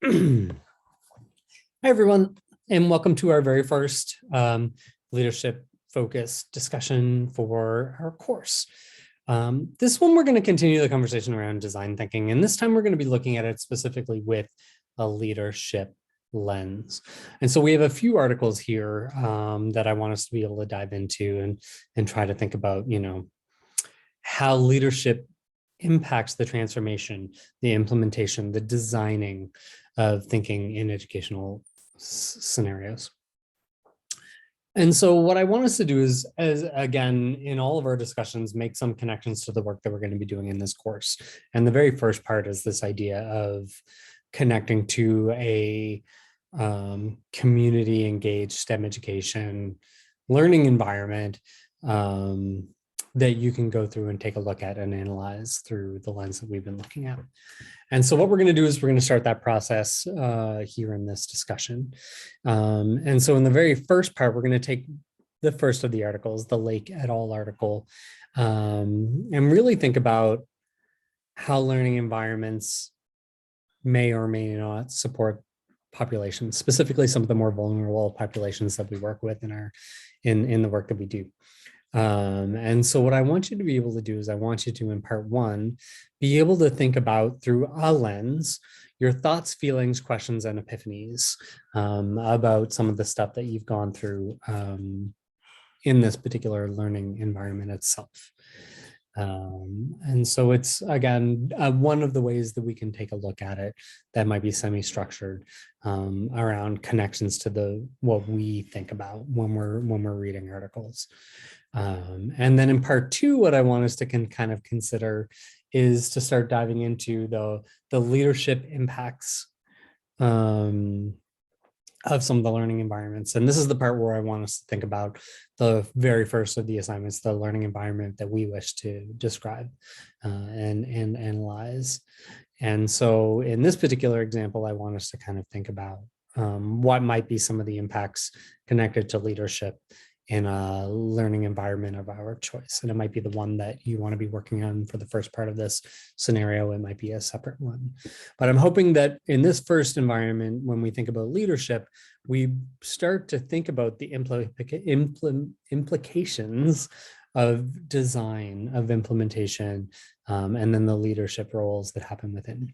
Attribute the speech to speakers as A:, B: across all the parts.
A: Hi, everyone, and welcome to our very first leadership focused discussion for our course. This one, we're going to continue the conversation around design thinking, and this time we're going to be looking at it specifically with a leadership lens. And so we have a few articles here that I want us to be able to dive into and try to think about, how leadership impacts the transformation, the implementation, the designing of thinking in educational scenarios. And so what I want us to do is, as again, in all of our discussions, make some connections to the work that we're going to be doing in this course. And the very first part is this idea of connecting to a community engaged STEM education learning environment that you can go through and take a look at and analyze through the lens that we've been looking at. And so what we're going to do is we're going to start that process here in this discussion. And so in the very first part, we're going to take the first of the articles, the Lake et al. Article, and really think about how learning environments may or may not support populations, specifically some of the more vulnerable populations that we work with in the work that we do. And so what I want you to be able to do is I want you to, in part one, be able to think about through a lens, your thoughts, feelings, questions, and epiphanies about some of the stuff that you've gone through in this particular learning environment itself. And so it's, again, one of the ways that we can take a look at it that might be semi-structured around connections to what we think about when we're reading articles. And then in part two, what I want us to kind of consider is to start diving into the leadership impacts of some of the learning environments. And this is the part where I want us to think about the very first of the assignments, the learning environment that we wish to describe and analyze. And so in this particular example, I want us to kind of think about what might be some of the impacts connected to leadership in a learning environment of our choice. And it might be the one that you want to be working on for the first part of this scenario. It might be a separate one. But I'm hoping that in this first environment, when we think about leadership, we start to think about the implications of design, of implementation, and then the leadership roles that happen within.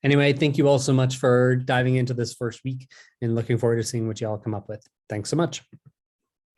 A: Anyway, thank you all so much for diving into this first week and looking forward to seeing what you all come up with. Thanks so much.